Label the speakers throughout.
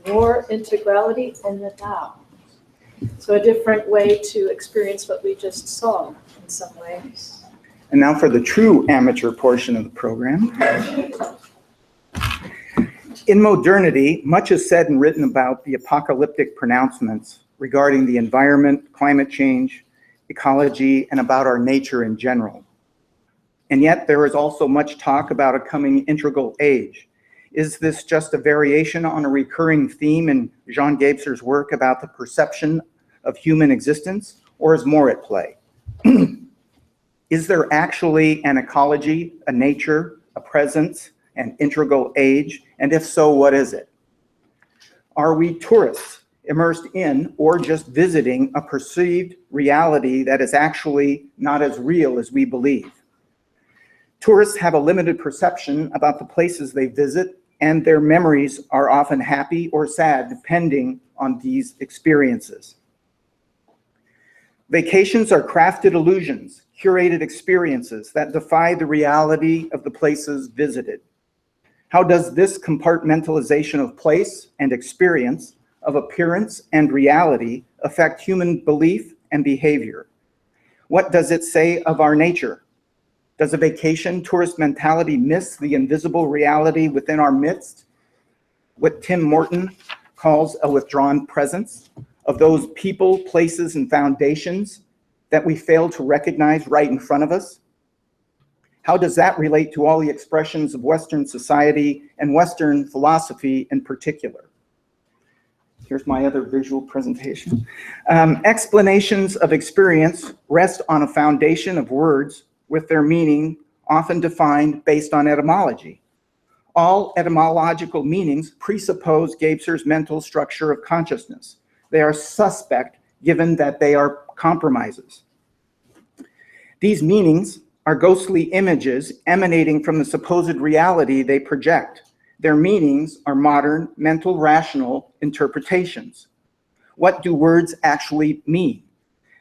Speaker 1: more integrality in the now. So a different way to experience what we just saw in some ways.
Speaker 2: And now for the true amateur portion of the program. In modernity, much is said and written about the apocalyptic pronouncements regarding the environment, climate change, ecology, and about our nature in general. And yet there is also much talk about a coming integral age. Is this just a variation on a recurring theme in Jean Gebser's work about the perception of human existence, or is more at play? Is there actually an ecology, a nature, a presence, an integral age? And if so, what is it? Are we tourists immersed in or just visiting a perceived reality that is actually not as real as we believe? Tourists have a limited perception about the places they visit, and their memories are often happy or sad depending on these experiences. Vacations are crafted illusions, curated experiences that defy the reality of the places visited. How does this compartmentalization of place and experience, of appearance and reality, affect human belief and behavior? What does it say of our nature? Does a vacation tourist mentality miss the invisible reality within our midst, what Tim Morton calls a withdrawn presence, of those people, places, and foundations that we fail to recognize right in front of us? How does that relate to all the expressions of Western society and Western philosophy in particular? Here's my other visual presentation. Explanations of experience rest on a foundation of words with their meaning often defined based on etymology. All etymological meanings presuppose Gebser's mental structure of consciousness. They are suspect given that they are compromises. These meanings are ghostly images emanating from the supposed reality they project. Their meanings are modern, mental, rational interpretations. What do words actually mean?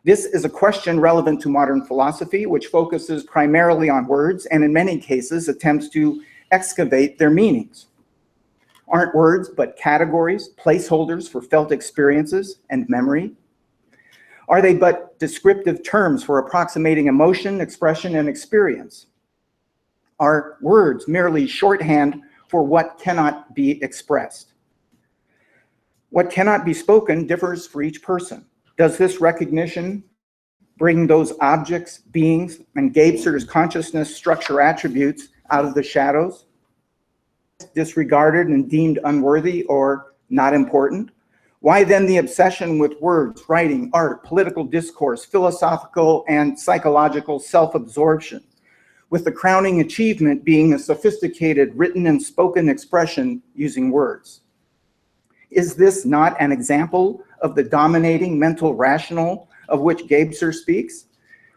Speaker 2: This is a question relevant to modern philosophy, which focuses primarily on words and in many cases attempts to excavate their meanings. Aren't words but categories, placeholders for felt experiences and memory? Are they but descriptive terms for approximating emotion, expression, and experience? Are words merely shorthand for what cannot be expressed? What cannot be spoken differs for each person. Does this recognition bring those objects, beings, and Gebser's consciousness structure attributes out of the shadows, disregarded and deemed unworthy or not important? Why then the obsession with words, writing, art, political discourse, philosophical and psychological self-absorption, with the crowning achievement being a sophisticated written and spoken expression using words? Is this not an example of the dominating mental rational of which Gebser speaks?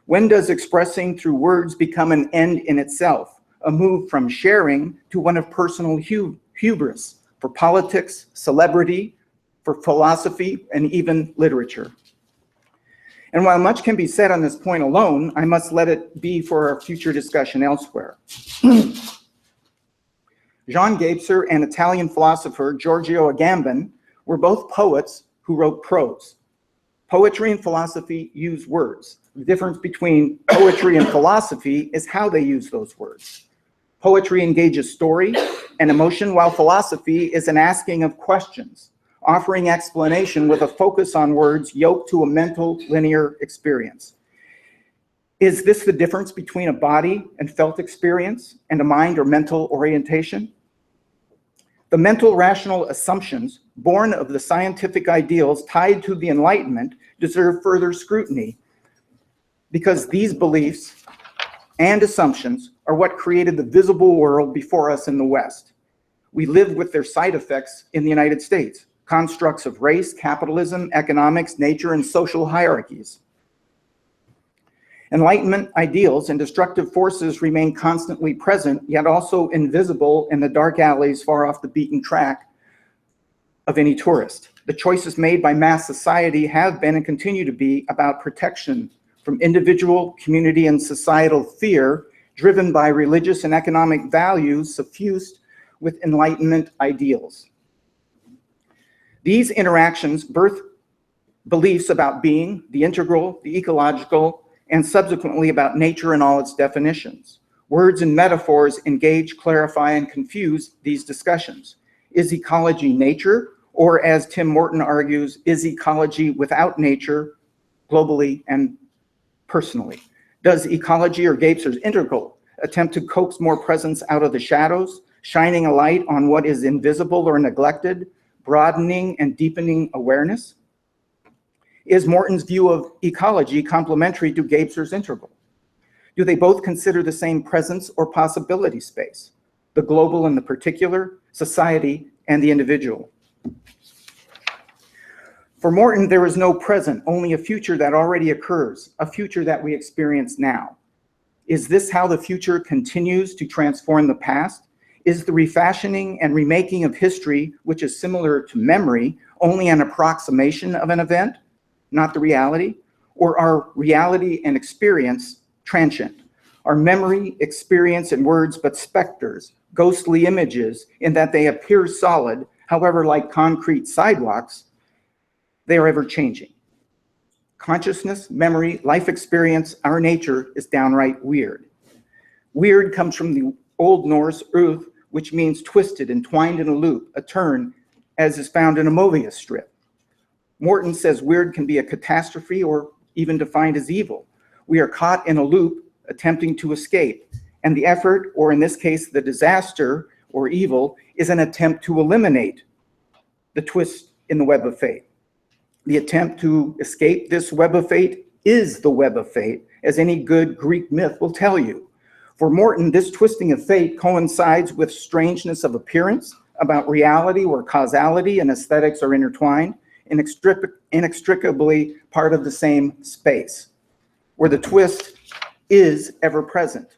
Speaker 2: When does expressing through words become an end in itself, a move from sharing to one of personal hubris for politics, celebrity, for philosophy, and even literature? And while much can be said on this point alone, I must let it be for our future discussion elsewhere. Jean Gebser and Italian philosopher Giorgio Agamben were both poets who wrote prose. Poetry and philosophy use words. The difference between poetry and philosophy is how they use those words. Poetry engages story and emotion, while philosophy is an asking of questions, offering explanation with a focus on words yoked to a mental linear experience. Is this the difference between a body and felt experience and a mind or mental orientation? The mental rational assumptions born of the scientific ideals tied to the Enlightenment deserve further scrutiny, because these beliefs and assumptions are what created the visible world before us in the West. We live with their side effects in the United States, constructs of race, capitalism, economics, nature, and social hierarchies. Enlightenment ideals and destructive forces remain constantly present, yet also invisible in the dark alleys far off the beaten track of any tourist. The choices made by mass society have been and continue to be about protection from individual, community, and societal fear, driven by religious and economic values suffused with Enlightenment ideals. These interactions birth beliefs about being, the integral, the ecological, and subsequently about nature and all its definitions. Words and metaphors engage, clarify, and confuse these discussions. Is ecology nature? Or as Tim Morton argues, is ecology without nature globally and personally? Does ecology or Gebser's integral attempt to coax more presence out of the shadows, shining a light on what is invisible or neglected, broadening and deepening awareness? Is Morton's view of ecology complementary to Gebser's integral? Do they both consider the same presence or possibility space, the global and the particular, society and the individual? For Morton, there is no present, only a future that already occurs, a future that we experience now. Is this how the future continues to transform the past? Is the refashioning and remaking of history, which is similar to memory, only an approximation of an event, not the reality? Or are reality and experience transient? Are memory, experience, and words but specters, ghostly images, in that they appear solid, however, like concrete sidewalks, they are ever changing? Consciousness, memory, life experience, our nature is downright weird. Weird comes from the Old Norse uth, which means twisted and twined in a loop, a turn, as is found in a Mobius strip. Morton says weird can be a catastrophe or even defined as evil. We are caught in a loop attempting to escape, and the effort, or in this case, the disaster or evil, is an attempt to eliminate the twist in the web of fate. The attempt to escape this web of fate is the web of fate, as any good Greek myth will tell you. For Morton, this twisting of fate coincides with strangeness of appearance, about reality where causality and aesthetics are intertwined, inextricably part of the same space, where the twist is ever present.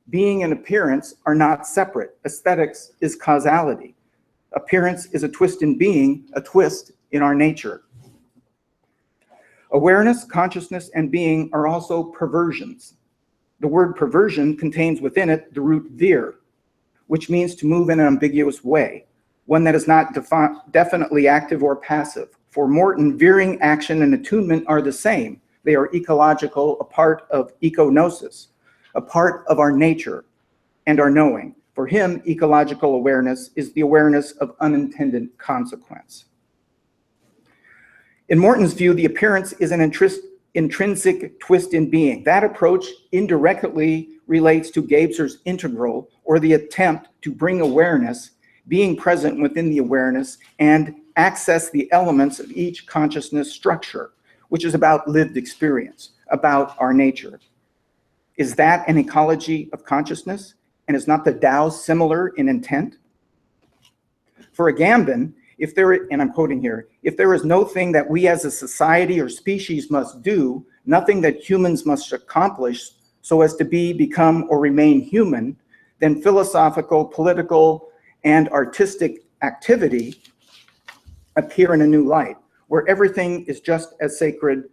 Speaker 2: Being and appearance are not separate. Aesthetics is causality. Appearance is a twist in being, a twist in our nature. Awareness, consciousness, and being are also perversions. The word perversion contains within it the root vir, which means to move in an ambiguous way, one that is not definitely active or passive. For Morton, veering, action, and attunement are the same. They are ecological, a part of econosis, a part of our nature and our knowing. For him, ecological awareness is the awareness of unintended consequence. In Morton's view, the appearance is an intrinsic twist in being. That approach indirectly relates to Gebser's integral, or the attempt to bring awareness, being present within the awareness, and access the elements of each consciousness structure, which is about lived experience, about our nature. Is that an ecology of consciousness? And is not the Tao similar in intent? For Agamben, if there, and I'm quoting here, if there is no thing that we as a society or species must do, nothing that humans must accomplish so as to be, become, or remain human, then philosophical, political, and artistic activity appear in a new light, where everything is just as sacred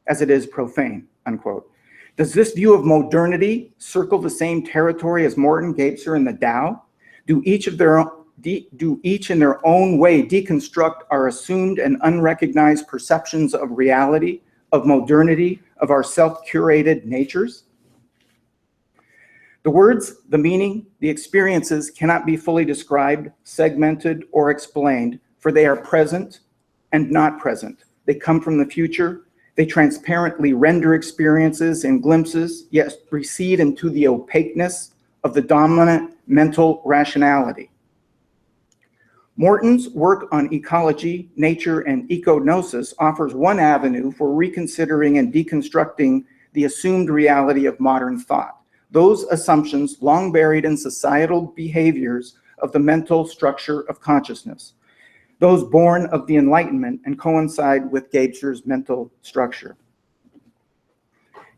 Speaker 2: as it is profane, unquote. Does this view of modernity circle the same territory as Morton, Gebser, and the Tao? Do each in their own way deconstruct our assumed and unrecognized perceptions of reality, of modernity, of our self-curated natures? The words, the meaning, the experiences cannot be fully described, segmented, or explained, for they are present and not present. They come from the future. They transparently render experiences and glimpses, yet recede into the opaqueness of the dominant mental rationality. Morton's work on ecology, nature, and econosis offers one avenue for reconsidering and deconstructing the assumed reality of modern thought. Those assumptions long buried in societal behaviors of the mental structure of consciousness, those born of the Enlightenment and coincide with Gebser's mental structure.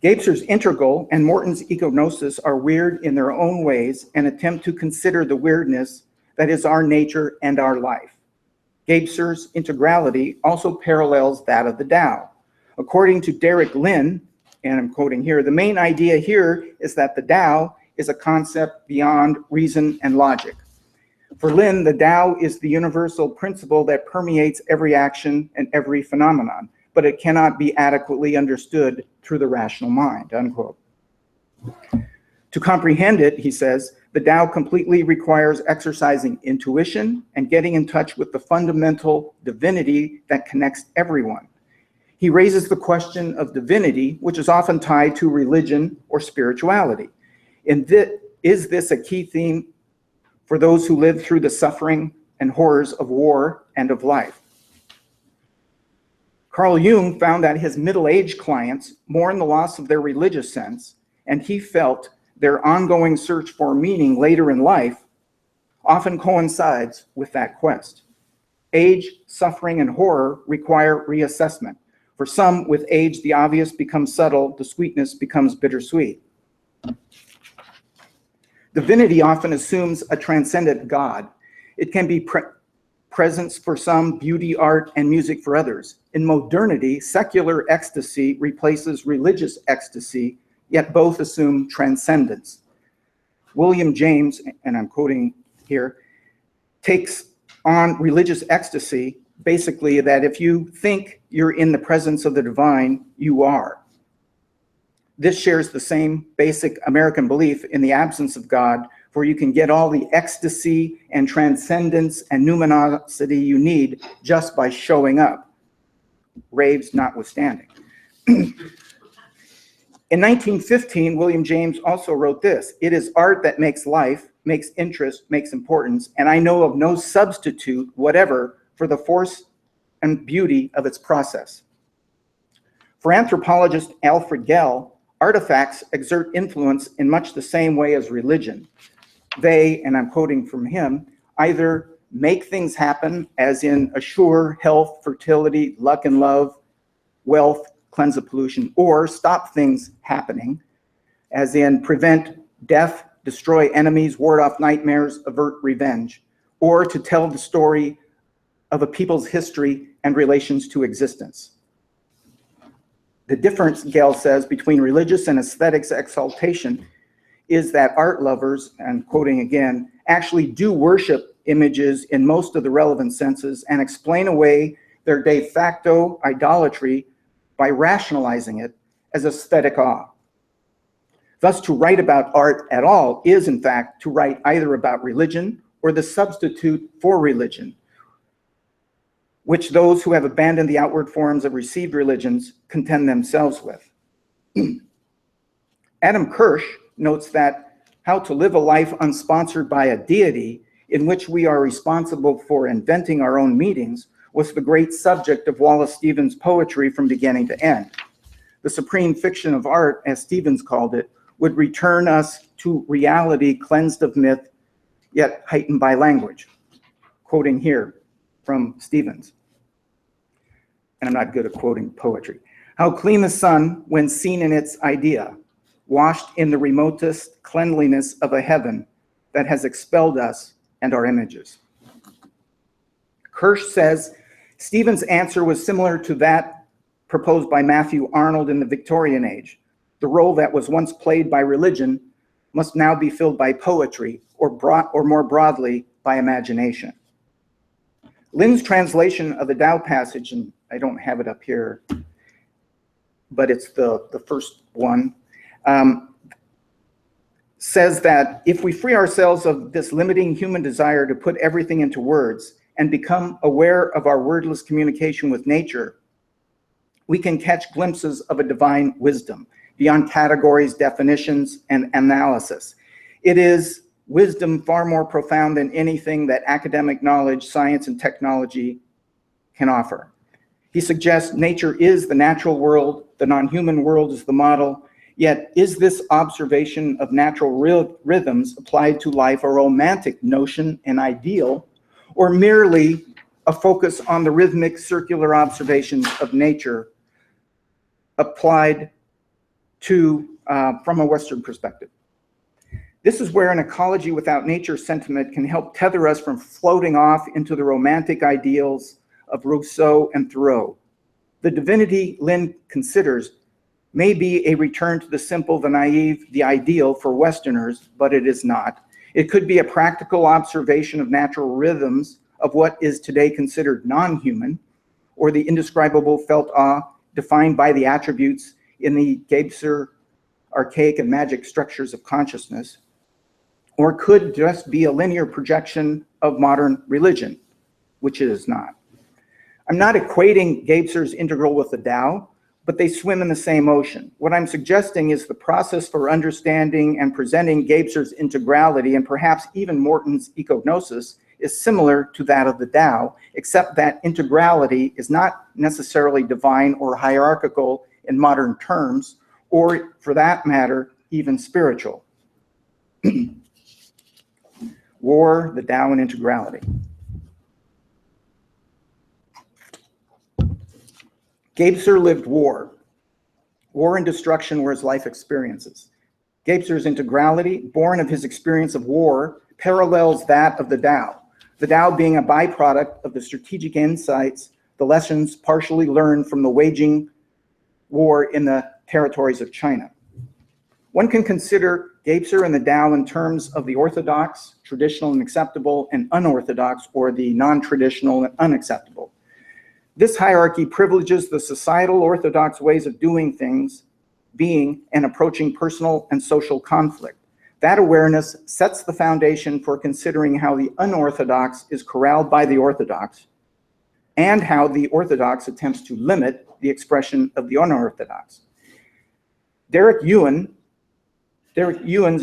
Speaker 2: Gebser's integral and Morton's econosis are weird in their own ways and attempt to consider the weirdness that is our nature and our life. Gebser's integrality also parallels that of the Tao. According to Derek Lin, and I'm quoting here, the main idea here is that the Tao is a concept beyond reason and logic. For Lin, the Tao is the universal principle that permeates every action and every phenomenon, but it cannot be adequately understood through the rational mind, unquote. To comprehend it, he says, the Tao completely requires exercising intuition and getting in touch with the fundamental divinity that connects everyone. He raises the question of divinity, which is often tied to religion or spirituality. Is this a key theme for those who live through the suffering and horrors of war and of life? Carl Jung found that his middle-aged clients mourn the loss of their religious sense, and he felt their ongoing search for meaning later in life often coincides with that quest. Age, suffering, and horror require reassessment. For some, with age, the obvious becomes subtle, the sweetness becomes bittersweet. Divinity often assumes a transcendent God. It can be presence for some, beauty, art, and music for others. In modernity, secular ecstasy replaces religious ecstasy, yet both assume transcendence. William James, and I'm quoting here, takes on religious ecstasy, basically that if you think you're in the presence of the divine, you are. This shares the same basic American belief in the absence of God, where you can get all the ecstasy and transcendence and numinosity you need just by showing up, raves notwithstanding. In 1915, William James also wrote this: "It is art that makes life, makes interest, makes importance, and I know of no substitute whatever for the force and beauty of its process." For anthropologist Alfred Gell, artifacts exert influence in much the same way as religion. They, and I'm quoting from him, either make things happen, as in assure health, fertility, luck and love, wealth, cleanse of pollution, or stop things happening, as in prevent death, destroy enemies, ward off nightmares, avert revenge, or to tell the story of a people's history and relations to existence. The difference, Gell says, between religious and aesthetics exaltation is that art lovers, and quoting again, actually do worship images in most of the relevant senses and explain away their de facto idolatry by rationalizing it as aesthetic awe. Thus, to write about art at all is, in fact, to write either about religion or the substitute for religion, which those who have abandoned the outward forms of received religions contend themselves with. Adam Kirsch notes that how to live a life unsponsored by a deity in which we are responsible for inventing our own meanings was the great subject of Wallace Stevens' poetry from beginning to end. The supreme fiction of art, as Stevens called it, would return us to reality cleansed of myth, yet heightened by language. Quoting here from Stevens. And I'm not good at quoting poetry. "How clean the sun when seen in its idea, washed in the remotest cleanliness of a heaven that has expelled us and our images." Kirsch says Stevens' answer was similar to that proposed by Matthew Arnold in the Victorian age. The role that was once played by religion must now be filled by poetry, or more broadly, by imagination. Lin's translation of the Tao passage, and I don't have it up here, but it's the first one, says that if we free ourselves of this limiting human desire to put everything into words and become aware of our wordless communication with nature, we can catch glimpses of a divine wisdom beyond categories, definitions, and analysis. It is wisdom far more profound than anything that academic knowledge, science, and technology can offer. He suggests nature is the natural world, the non-human world is the model, yet is this observation of natural rhythms applied to life a romantic notion and ideal, or merely a focus on the rhythmic circular observations of nature applied to from a Western perspective? This is where an ecology without nature sentiment can help tether us from floating off into the romantic ideals of Rousseau and Thoreau. The divinity Lin considers may be a return to the simple, the naive, the ideal for Westerners, but it is not. It could be a practical observation of natural rhythms of what is today considered non-human, or the indescribable felt awe defined by the attributes in the Gebser archaic and magic structures of consciousness, or could just be a linear projection of modern religion, which it is not. I'm not equating Gebser's integral with the Tao, but they swim in the same ocean. What I'm suggesting is the process for understanding and presenting Gebser's integrality, and perhaps even Morton's ecognosis, is similar to that of the Tao, except that integrality is not necessarily divine or hierarchical in modern terms, or for that matter, even spiritual. War, the Tao, and integrality. Gebser lived war. War and destruction were his life experiences. Gebser's integrality, born of his experience of war, parallels that of the Tao. The Tao being a byproduct of the strategic insights, the lessons partially learned from the waging war in the territories of China. One can consider Gebser and the Tao in terms of the orthodox, traditional and acceptable, and unorthodox, or the non-traditional and unacceptable. This hierarchy privileges the societal orthodox ways of doing things, being, and approaching personal and social conflict. That awareness sets the foundation for considering how the unorthodox is corralled by the orthodox, and how the orthodox attempts to limit the expression of the unorthodox. Derek Yuan's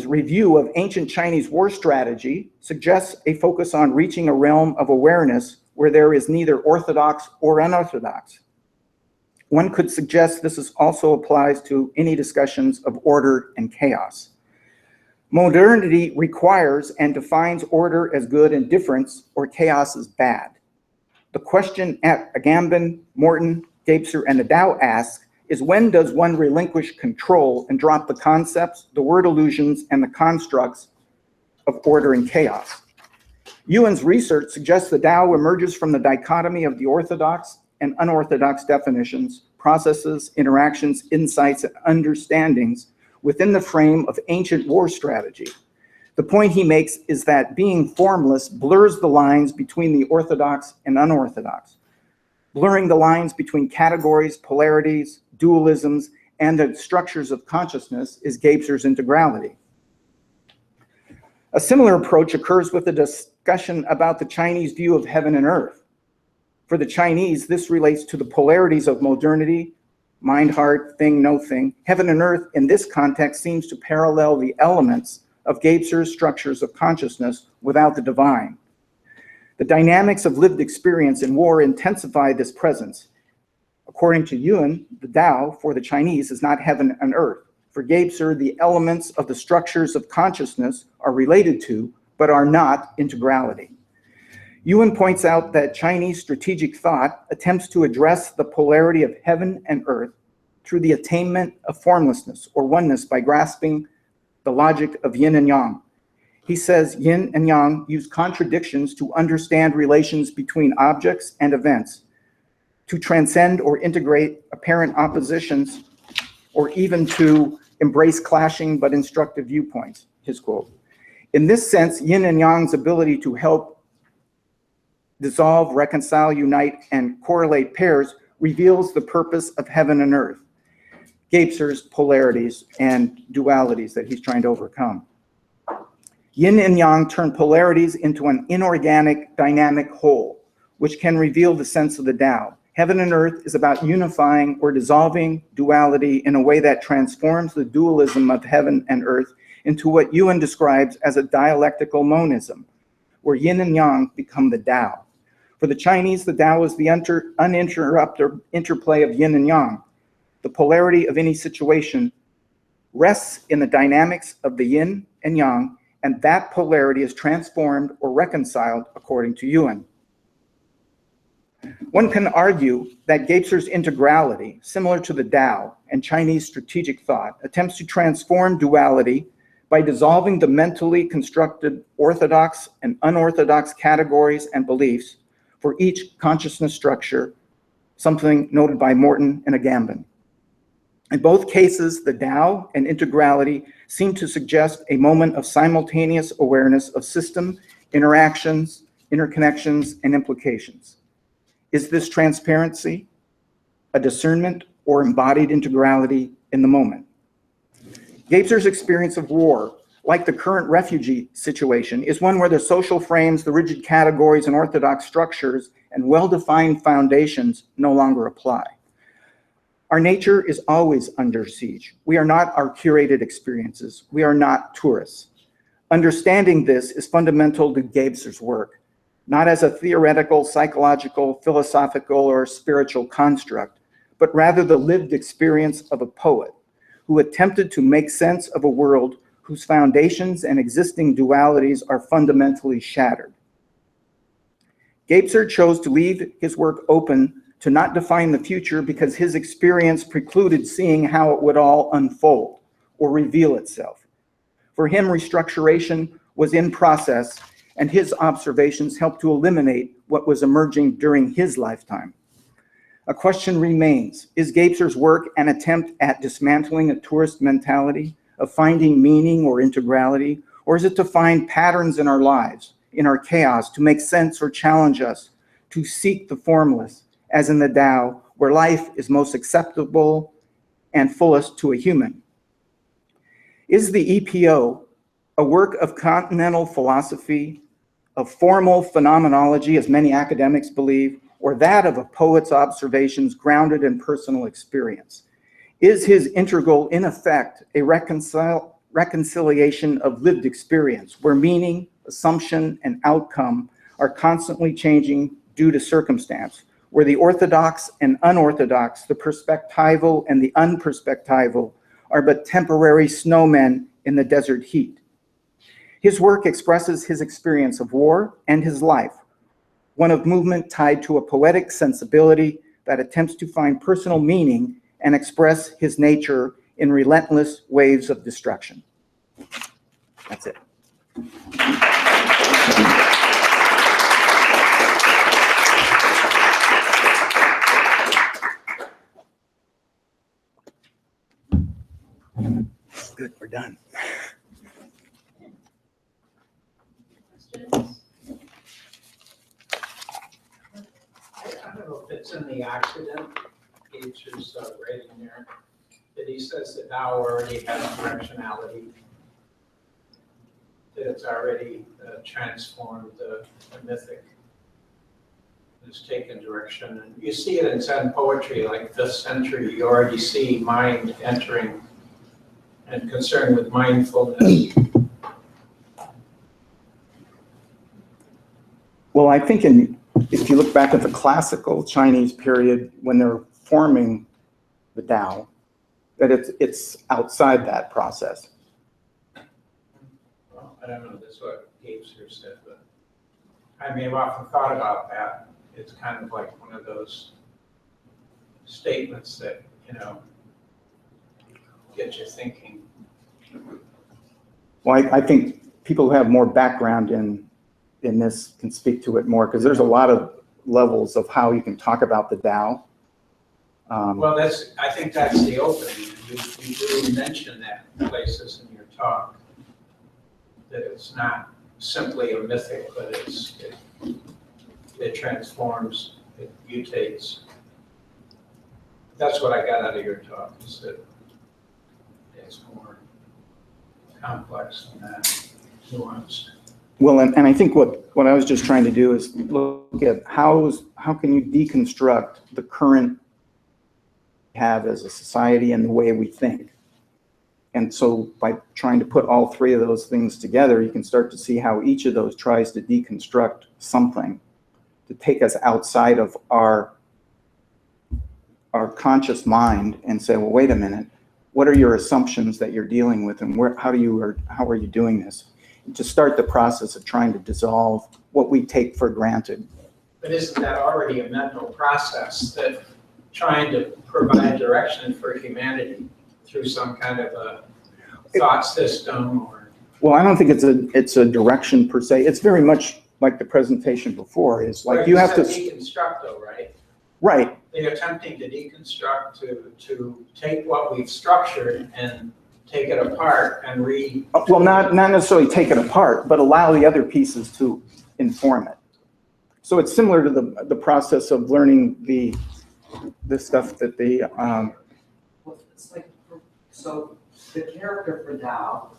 Speaker 2: review of ancient Chinese war strategy suggests a focus on reaching a realm of awareness where there is neither orthodox or unorthodox. One could suggest this also applies to any discussions of order and chaos. Modernity requires and defines order as good and difference, or chaos as bad. The question Agamben, Morton, Gebser, and the Tao ask is, when does one relinquish control and drop the concepts, the word illusions, and the constructs of order and chaos? Yuan's research suggests the Tao emerges from the dichotomy of the orthodox and unorthodox definitions, processes, interactions, insights, and understandings within the frame of ancient war strategy. The point he makes is that being formless blurs the lines between the orthodox and unorthodox. Blurring the lines between categories, polarities, dualisms, and the structures of consciousness is Gebser's integrality. A similar approach occurs with the discussion about the Chinese view of heaven and earth. For the Chinese, this relates to the polarities of modernity, mind, heart, thing, no thing. Heaven and earth in this context seems to parallel the elements of Gebser's structures of consciousness without the divine. The dynamics of lived experience in war intensify this presence. According to Yuan, the Tao for the Chinese is not heaven and earth. For Gebser, the elements of the structures of consciousness are related to, but are not, integrality. Yuan points out that Chinese strategic thought attempts to address the polarity of heaven and earth through the attainment of formlessness or oneness by grasping the logic of yin and yang. He says yin and yang use contradictions to understand relations between objects and events, to transcend or integrate apparent oppositions, or even to embrace clashing but instructive viewpoints, his quote. In this sense, yin and yang's ability to help dissolve, reconcile, unite, and correlate pairs reveals the purpose of heaven and earth, Gebser's polarities and dualities that he's trying to overcome. Yin and yang turn polarities into an inorganic, dynamic whole, which can reveal the sense of the Tao. Heaven and earth is about unifying or dissolving duality in a way that transforms the dualism of heaven and earth into what Yuan describes as a dialectical monism, where yin and yang become the Tao. For the Chinese, the Tao is the uninterrupted interplay of yin and yang. The polarity of any situation rests in the dynamics of the yin and yang, and that polarity is transformed or reconciled according to Yuan. One can argue that Gebser's integrality, similar to the Tao and Chinese strategic thought, attempts to transform duality by dissolving the mentally constructed orthodox and unorthodox categories and beliefs for each consciousness structure, something noted by Morton and Agamben. In both cases, the Tao and integrality seem to suggest a moment of simultaneous awareness of system, interactions, interconnections, and implications. Is this transparency, a discernment, or embodied integrality in the moment? Gebser's experience of war, like the current refugee situation, is one where the social frames, the rigid categories and orthodox structures and well-defined foundations no longer apply. Our nature is always under siege. We are not our curated experiences. We are not tourists. Understanding this is fundamental to Gebser's work, not as a theoretical, psychological, philosophical, or spiritual construct, but rather the lived experience of a poet who attempted to make sense of a world whose foundations and existing dualities are fundamentally shattered. Gebser chose to leave his work open to not define the future because his experience precluded seeing how it would all unfold or reveal itself. For him, restructuration was in process, and his observations helped to eliminate what was emerging during his lifetime. A question remains: is Gebser's work an attempt at dismantling a tourist mentality, of finding meaning or integrality, or is it to find patterns in our lives, in our chaos, to make sense or challenge us, to seek the formless, as in the Tao, where life is most acceptable and fullest to a human? Is the EPO a work of continental philosophy, of formal phenomenology, as many academics believe, or that of a poet's observations grounded in personal experience? Is his integral, in effect, a reconciliation of lived experience, where meaning, assumption, and outcome are constantly changing due to circumstance, where the orthodox and unorthodox, the perspectival and the unperspectival, are but temporary snowmen in the desert heat? His work expresses his experience of war and his life, one of movement tied to a poetic sensibility that attempts to find personal meaning and express his nature in relentless waves of destruction. That's it. Good, we're done.
Speaker 3: I don't know if it's in the accident, Gebser's writing there, that he says that Tao already has directionality, that it's already transformed the mythic, it's taken direction. And you see it in Zen poetry, like 5th century, you already see mind entering and concern with mindfulness.
Speaker 2: Well, I think if you look back at the classical Chinese period, when they're forming the Tao, that it's outside that process.
Speaker 3: Well, I don't know, that's what Gebser said, but I may have often thought about that. It's kind of like one of those statements that, get you thinking.
Speaker 2: Well, I think people who have more background in this can speak to it more, because there's a lot of levels of how you can talk about the Tao.
Speaker 3: Well, I think that's the opening. You do mention that in places in your talk, that it's not simply a mythic, but it transforms, it mutates. That's what I got out of your talk, is that it's more complex than that, nuanced.
Speaker 2: Well, and I think what I was just trying to do is look at how can you deconstruct the current we have as a society and the way we think. And so by trying to put all three of those things together, you can start to see how each of those tries to deconstruct something to take us outside of our conscious mind and say, well, wait a minute, what are your assumptions that you're dealing with, and how are you doing this? To start the process of trying to dissolve what we take for granted.
Speaker 3: But isn't that already a mental process, that trying to provide direction for humanity through some kind of a thought system? Or
Speaker 2: well, I don't think it's a direction per se. It's very much like the presentation before. It's like you have to
Speaker 3: deconstruct, though, right?
Speaker 2: Right.
Speaker 3: they're attempting to deconstruct, to take what we've structured and take it apart and
Speaker 2: Well, not necessarily take it apart, but allow the other pieces to inform it. So it's similar to the process of learning the stuff that
Speaker 4: Well, it's like, so the character for Tao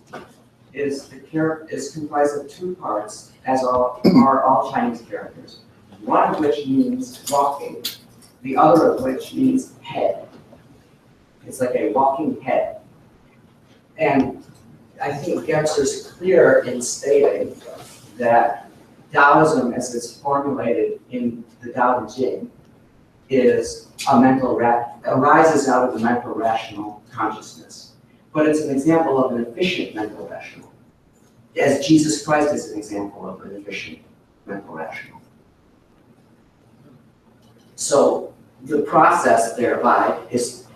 Speaker 4: is comprised of two parts, as are all Chinese characters. One of which means walking, the other of which means head. It's like a walking head. And I think Gebser's clear in stating that Taoism, as it's formulated in the Tao Te Ching, is arises out of the mental rational consciousness. But it's an example of an efficient mental rational, as Jesus Christ is an example of an efficient mental rational. So the process thereby is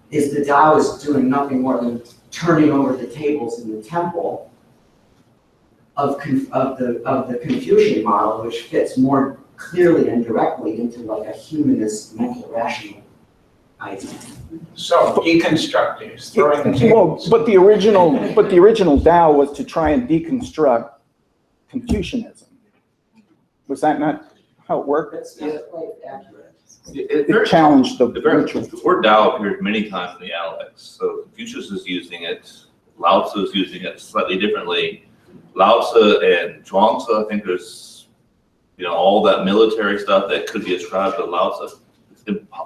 Speaker 4: the Tao is doing nothing more than turning over the tables in the temple of the Confucian model, which fits more clearly and directly into like a humanist mental rational idea.
Speaker 3: so deconstructing, is throwing the
Speaker 2: well,
Speaker 3: tables.
Speaker 2: but the original Tao was to try and deconstruct Confucianism. Was that not how it worked?
Speaker 4: That's not quite accurate.
Speaker 2: It challenged the ritual.
Speaker 5: The word Tao appears many times in the Analects. So Confucius is using it, Lao Tzu is using it slightly differently. Lao Tzu and Zhuangzi, I think there's, all that military stuff that could be ascribed to Lao Tzu.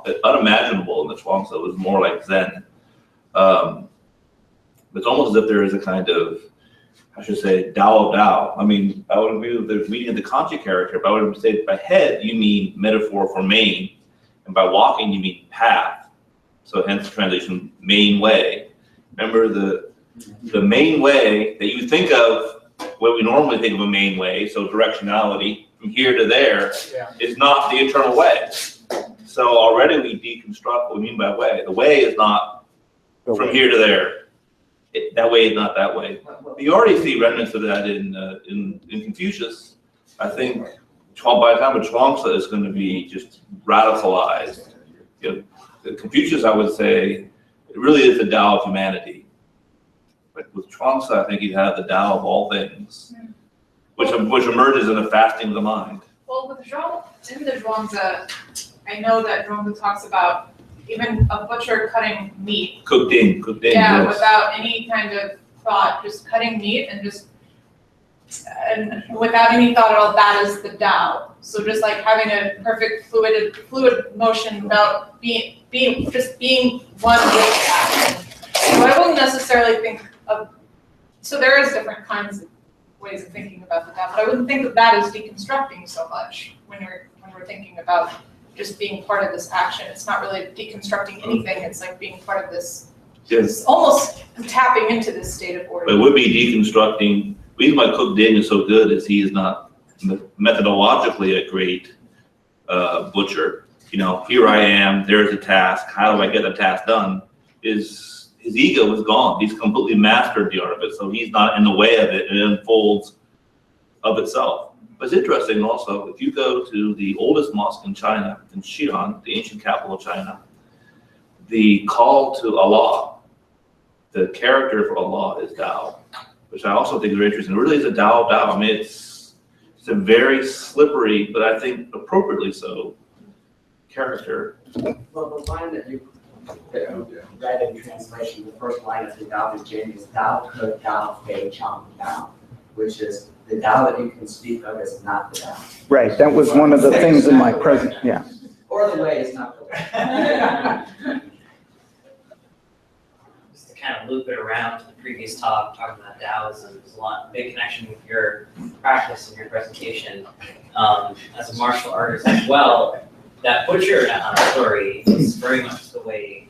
Speaker 5: It's unimaginable in the Zhuangzi. It was more like Zen. It's almost as if there is a kind of, I should say, Tao of Tao. I mean, I would agree with the reading of the Kanji character, but I would say by head, you mean metaphor for mane. And by walking, you mean path. So hence the translation, main way. Remember the main way that you think of when we normally think of a main way, so directionality from here to there, is not the eternal way. So already we deconstruct what we mean by way. The way is not from here to there. That way is not that way. You already see remnants of that in Confucius. I think by the time of Chuang-Tzu is going to be just radicalized. Confucius, I would say, it really is the Tao of humanity. But with Chuang-Tzu, I think you have the Tao of all things, which emerges in the fasting of the mind.
Speaker 6: Well, with in the Zhuangzi, I know that Zhuangzi talks about even a butcher cutting meat.
Speaker 5: Cooked in.
Speaker 6: Yeah,
Speaker 5: Yes.
Speaker 6: without any kind of thought, just cutting meat and without any thought at all, that is the Tao. So just like having a perfect fluid motion without being one with that. So I wouldn't necessarily think of, so there is different kinds of ways of thinking about the Tao, but I wouldn't think of that as deconstructing so much when we're thinking about just being part of this action. It's not really deconstructing anything, it's like being part of this,
Speaker 5: Yes.
Speaker 6: almost tapping into this state of order.
Speaker 5: But it would be deconstructing. The reason why Cook Ding is so good is he is not methodologically a great butcher. Here I am, there's a task, how do I get the task done? His ego is gone. He's completely mastered the art of it, so he's not in the way of it. It unfolds of itself. But it's interesting also, if you go to the oldest mosque in China, in Xi'an, the ancient capital of China, the call to Allah, the character for Allah is Tao, which I also think is very interesting. It really is a Tao of Tao. I mean, it's a very slippery, but I think appropriately so, character.
Speaker 4: Well, the line that you read in translation, the first line of the Tao Te Ching is Tao Ke Tao Fei Chang Tao, which is the Tao that you can speak of is not the Tao.
Speaker 2: Right, that was one of the things in my present, yeah.
Speaker 4: Or the way is not the way.
Speaker 7: Just to kind of loop it around to the previous talk, talking about Taoism, there's a lot big connection with your practice and your presentation as a martial artist as well. That butcher story is very much the way,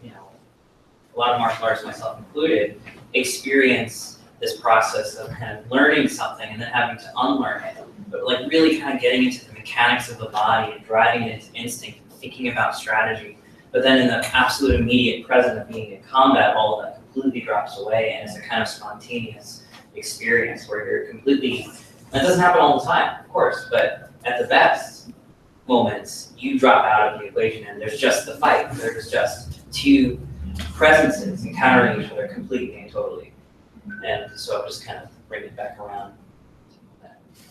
Speaker 7: a lot of martial artists, myself included, experience this process of kind of learning something and then having to unlearn it, but like really kind of getting into the mechanics of the body and driving it into instinct and thinking about strategy. But then in the absolute immediate present of being in combat, all of that completely drops away and it's a kind of spontaneous experience where you're completely, that doesn't happen all the time, of course, but at the best, moments, you drop out of the equation and there's just the fight. There's just two presences encountering each other completely and totally. And so I'm just kind of bringing it back around.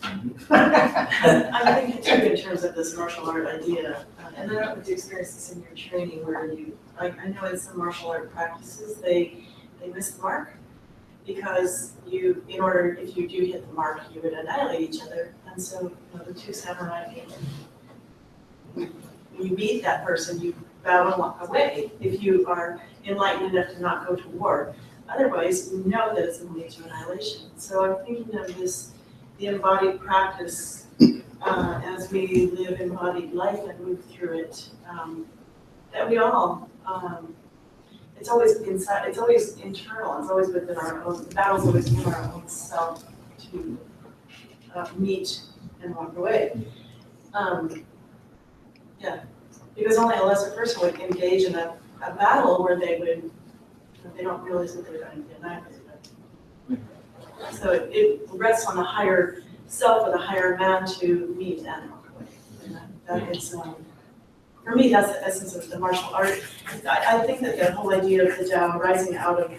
Speaker 8: I'm thinking too in terms of this martial art idea, and I don't know if you experience this in your training where you, like, I know in some martial art practices, they miss the mark because if you do hit the mark, you would annihilate each other. And so, the two samurai, when you meet that person, you bow and walk away if you are enlightened enough to not go to war. Otherwise, you know that it's going to lead to annihilation. So I'm thinking of this, the embodied practice as we live embodied life and move through it, that we all, it's always inside, it's always internal, it's always within our own, the battle's always in our own self to meet and walk away. Yeah, because only a lesser person would engage in a battle where they don't realize that they're going to get annihilated. So it rests on a higher self with a higher man to meet and walk away. And that is, for me, that's the essence of the martial art. I think that the whole idea of the Tao rising out of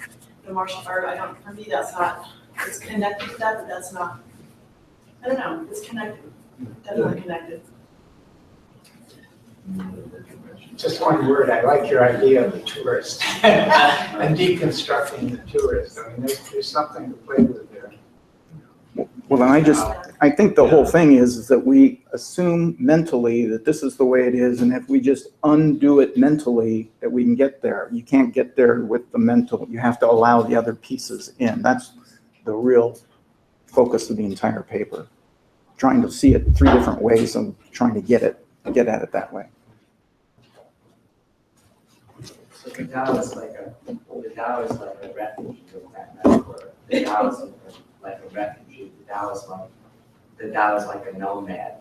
Speaker 8: the martial art, for me, that's not, it's connected to that, but that's not, I don't know, it's connected, definitely connected.
Speaker 3: Just one word, I like your idea of the tourist and deconstructing the tourist. I mean, there's something to play with there.
Speaker 2: Well, then I think the whole thing is that we assume mentally that this is the way it is, and if we just undo it mentally, that we can get there. You can't get there with the mental. You have to allow the other pieces in. That's the real focus of the entire paper. Trying to see it 3 different ways and trying to get at it that way.
Speaker 4: So the Tao is like a refuge with that metaphor. The Tao is like a refugee. The Tao is like a nomad,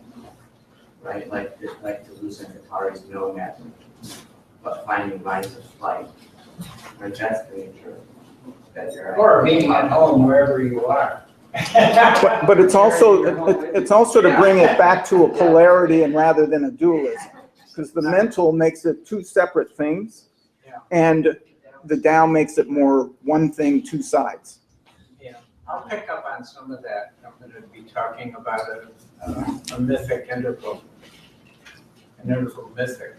Speaker 4: right? Like Deleuze and Guattari's nomad, but finding lines of flight. Right? That's the nature that you're.
Speaker 3: Or being at home wherever you are.
Speaker 2: But it's also to bring it back to a polarity and rather than a dualism, because the mental makes it 2 separate things, and the Tao makes it more one thing, 2 sides.
Speaker 3: Yeah, I'll pick up on some of that. I'm going to be talking about a mythic integral, an integral mythic,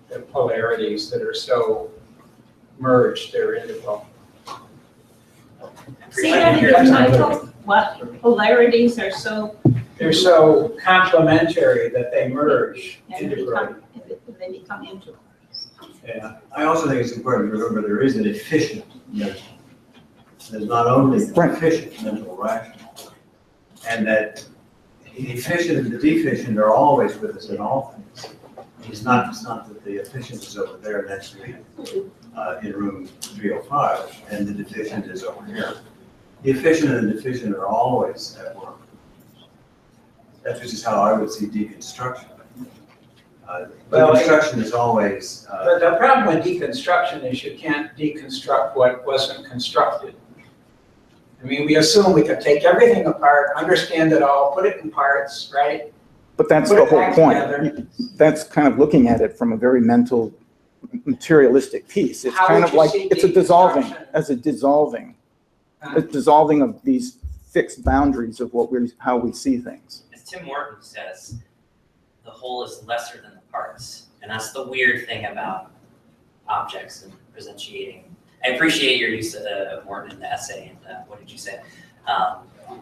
Speaker 3: the polarities that are so merged, they're integral.
Speaker 9: See that in your title? What polarities are so?
Speaker 3: They're so complementary that they merge integrally.
Speaker 9: They become integral.
Speaker 3: Yeah.
Speaker 10: I also think it's important to remember there is an efficient mental. There's not only efficient mental rational, and that the efficient and the deficient are always with us in all things. It's not that the efficient is over there next to me in room 305, and the deficient is over here. The efficient and the deficient are always at work. That's just how I would see deconstruction. Deconstruction is always.
Speaker 3: But the problem with deconstruction is you can't deconstruct what wasn't constructed. I mean, we assume we could take everything apart, understand it all, put it in parts, right?
Speaker 2: But that's the whole point. That's kind of looking at it from a very mental, materialistic piece. It's kind of like, it's a dissolving of these fixed boundaries of how we see things.
Speaker 7: As Tim Morton says, the whole is lesser than the parts. And that's the weird thing about objects and presentiating. I appreciate your use of Morton in the essay, and what did you say?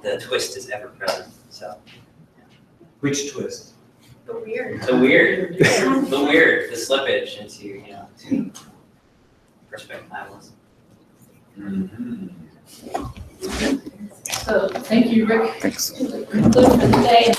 Speaker 7: The twist is ever present, so. Yeah.
Speaker 10: Which twist?
Speaker 8: The weird.
Speaker 7: The weird, the slippage into, to perspectivalism.
Speaker 10: Mm-hmm.
Speaker 9: So thank you, Rick.
Speaker 2: Thanks.
Speaker 9: To conclude for the day.